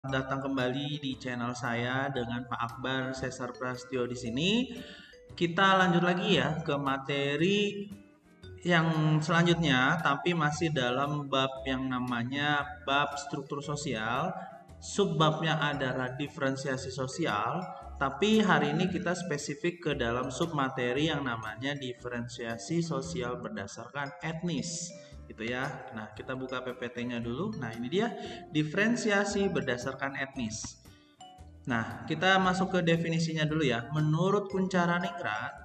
datang kembali di channel saya dengan Pak Akbar Sesar Prastio di sini. Kita lanjut lagi ya ke materi yang selanjutnya, tapi masih dalam bab yang namanya bab struktur sosial. Subbabnya adalah diferensiasi sosial, tapi hari ini kita spesifik ke dalam submateri yang namanya diferensiasi sosial berdasarkan etnis. Gitu ya. Nah, kita buka PPT-nya dulu. Nah, ini dia diferensiasi berdasarkan etnis. Nah, kita masuk ke definisinya dulu ya. Menurut Kuncharaningrat,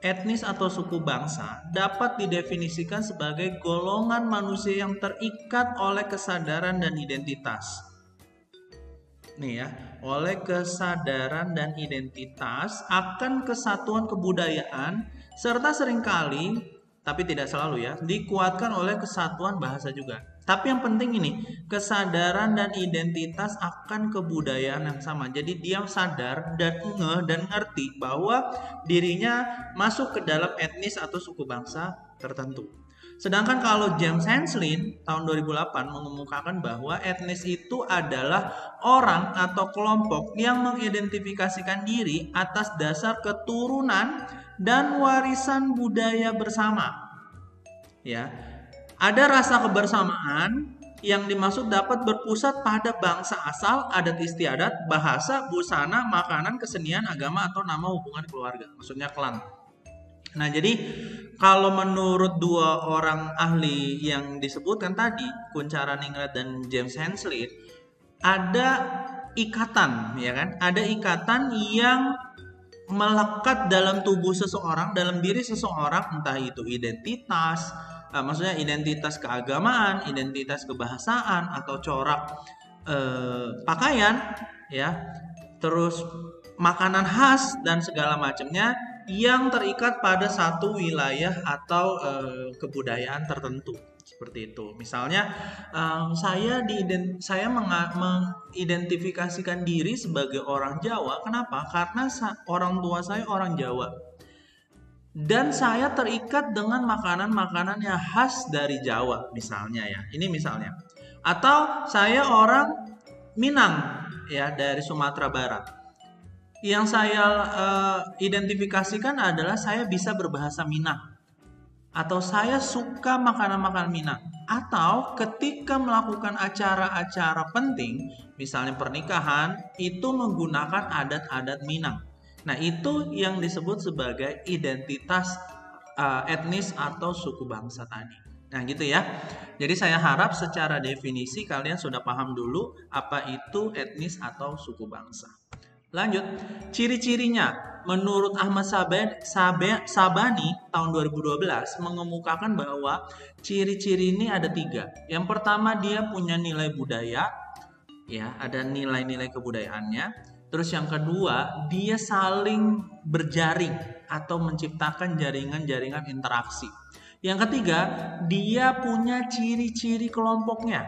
etnis atau suku bangsa dapat didefinisikan sebagai golongan manusia yang terikat oleh kesadaran dan identitas. Nih ya, oleh kesadaran dan identitas akan kesatuan kebudayaan serta seringkali tapi tidak selalu ya, dikuatkan oleh kesatuan bahasa juga. Tapi yang penting ini, kesadaran dan identitas akan kebudayaan yang sama. Jadi dia sadar dan ngeh dan ngerti bahwa dirinya masuk ke dalam etnis atau suku bangsa tertentu. Sedangkan kalau James Henslin tahun 2008 mengemukakan bahwa etnis itu adalah orang atau kelompok yang mengidentifikasikan diri atas dasar keturunan dan warisan budaya bersama. Ya, ada rasa kebersamaan yang dimaksud dapat berpusat pada bangsa asal, adat istiadat, bahasa, busana, makanan, kesenian, agama, atau nama hubungan keluarga. Maksudnya klan. Nah, jadi kalau menurut dua orang ahli yang disebutkan tadi, Kuncharaningrat dan James Hensley, ada ikatan, ya kan? Ada ikatan yang melekat dalam tubuh seseorang, dalam diri seseorang, entah itu identitas, maksudnya identitas keagamaan, identitas kebahasaan, atau corak pakaian, ya, terus makanan khas dan segala macamnya yang terikat pada satu wilayah atau kebudayaan tertentu. Seperti itu. Misalnya saya mengidentifikasikan diri sebagai orang Jawa. Kenapa? Karena orang tua saya orang Jawa. Dan saya terikat dengan makanan-makanan yang khas dari Jawa misalnya ya. Ini misalnya. Atau saya orang Minang ya, dari Sumatera Barat. Yang saya identifikasikan adalah saya bisa berbahasa Minang. Atau saya suka makanan-makanan Minang. Atau ketika melakukan acara-acara penting, misalnya pernikahan, itu menggunakan adat-adat Minang. Nah, itu yang disebut sebagai identitas etnis atau suku bangsa tadi. Nah, gitu ya. Jadi saya harap secara definisi kalian sudah paham dulu apa itu etnis atau suku bangsa. Lanjut, ciri-cirinya menurut Ahmad Sabani tahun 2012 mengemukakan bahwa ciri-ciri ini ada 3. Yang pertama, dia punya nilai budaya, ya, ada nilai-nilai kebudayaannya. Terus yang kedua, dia saling berjaring atau menciptakan jaringan-jaringan interaksi. Yang ketiga, dia punya ciri-ciri kelompoknya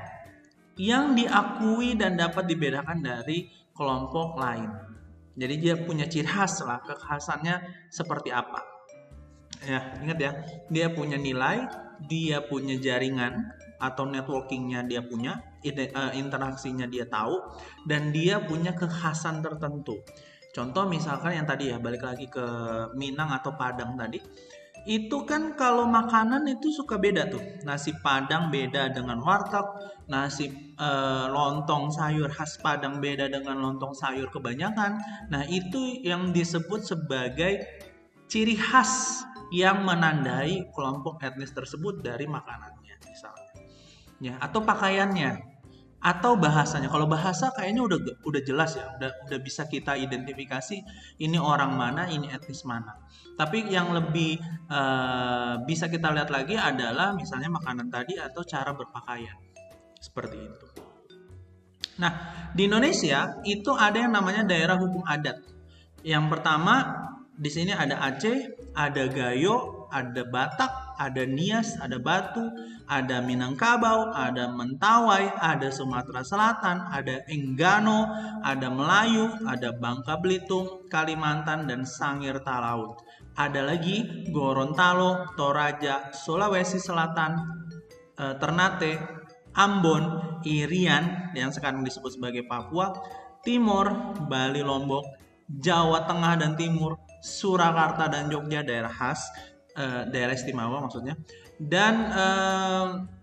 yang diakui dan dapat dibedakan dari kelompok lain. Jadi dia punya ciri khas lah, kekhasannya seperti apa. Ya, ingat ya, dia punya nilai, dia punya jaringan atau networkingnya dia punya, interaksinya dia tahu, dan dia punya kekhasan tertentu. Contoh misalkan yang tadi ya, balik lagi ke Minang atau Padang tadi. Itu kan kalau makanan itu suka beda tuh. Nasi Padang beda dengan warteg, nasi lontong sayur khas Padang beda dengan lontong sayur kebanyakan. Nah, itu yang disebut sebagai ciri khas yang menandai kelompok etnis tersebut dari makanannya misalnya. Ya, atau pakaiannya, atau bahasanya. Kalau bahasa kayaknya udah jelas ya, udah bisa kita identifikasi ini orang mana, ini etnis mana. Tapi yang lebih bisa kita lihat lagi adalah misalnya makanan tadi atau cara berpakaian. Seperti itu. Nah, di Indonesia itu ada yang namanya daerah hukum adat. Yang pertama, di sini ada Aceh, ada Gayo, ada Batak, ada Nias, ada Batu, ada Minangkabau, ada Mentawai, ada Sumatera Selatan, ada Enggano, ada Melayu, ada Bangka Belitung, Kalimantan, dan Sangir Talaut. Ada lagi Gorontalo, Toraja, Sulawesi Selatan, Ternate, Ambon, Irian yang sekarang disebut sebagai Papua, Timur, Bali, Lombok, Jawa Tengah dan Timur, Surakarta dan Jogja daerah khas, daerah istimewa maksudnya, dan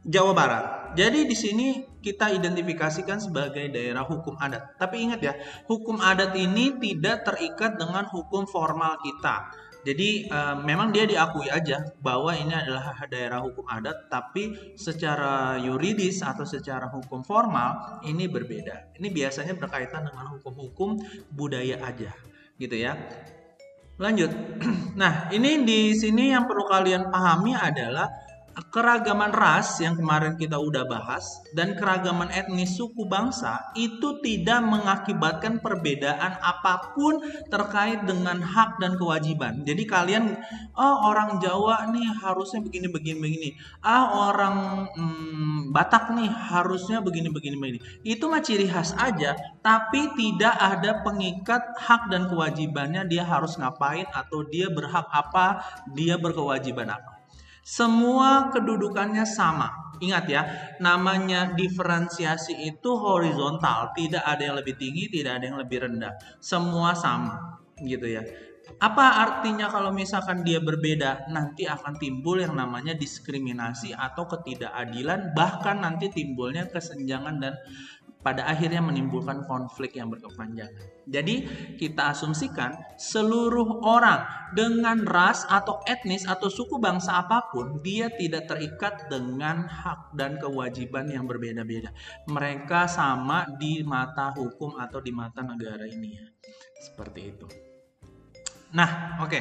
Jawa Barat. Jadi di sini kita identifikasikan sebagai daerah hukum adat. Tapi ingat ya, hukum adat ini tidak terikat dengan hukum formal kita. Jadi memang dia diakui aja bahwa ini adalah daerah hukum adat, tapi secara yuridis atau secara hukum formal ini berbeda. Ini biasanya berkaitan dengan hukum-hukum budaya aja, gitu ya. Lanjut. Nah, ini di sini yang perlu kalian pahami adalah keragaman ras yang kemarin kita udah bahas dan keragaman etnis suku bangsa itu tidak mengakibatkan perbedaan apapun terkait dengan hak dan kewajiban. Jadi kalian, oh orang Jawa nih harusnya begini begini begini. Orang Batak nih harusnya begini begini begini. Itu mah ciri khas aja, tapi tidak ada pengikat hak dan kewajibannya dia harus ngapain atau dia berhak apa, dia berkewajiban apa. Semua kedudukannya sama. Ingat ya, namanya diferensiasi itu horizontal. Tidak ada yang lebih tinggi, tidak ada yang lebih rendah. Semua sama, gitu ya. Apa artinya kalau misalkan dia berbeda? Nanti akan timbul yang namanya diskriminasi atau ketidakadilan. Bahkan nanti timbulnya kesenjangan dan pada akhirnya menimbulkan konflik yang berkepanjangan. Jadi kita asumsikan seluruh orang dengan ras atau etnis atau suku bangsa apapun, dia tidak terikat dengan hak dan kewajiban yang berbeda-beda. Mereka sama di mata hukum atau di mata negara ini ya. Seperti itu. Nah, oke.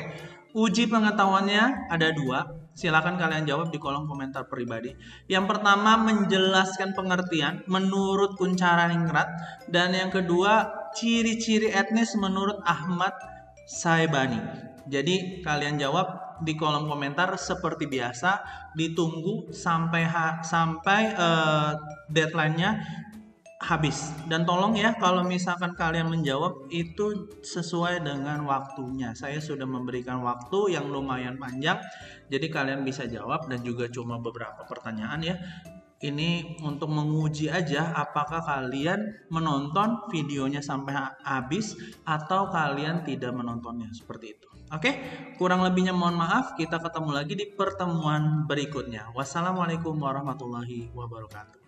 Uji pengetahuannya ada 2. Silakan kalian jawab di kolom komentar pribadi. Yang pertama menjelaskan pengertian menurut Kuncharaningrat, dan yang kedua ciri-ciri etnis menurut Ahmad Saibani. Jadi kalian jawab di kolom komentar seperti biasa. Ditunggu sampai deadline-nya habis, dan tolong ya kalau misalkan kalian menjawab itu sesuai dengan waktunya. Saya sudah memberikan waktu yang lumayan panjang, jadi kalian bisa jawab dan juga cuma beberapa pertanyaan ya. Ini untuk menguji aja apakah kalian menonton videonya sampai habis atau kalian tidak menontonnya, seperti itu. Oke, kurang lebihnya mohon maaf. Kita ketemu lagi di pertemuan berikutnya. Wassalamualaikum warahmatullahi wabarakatuh.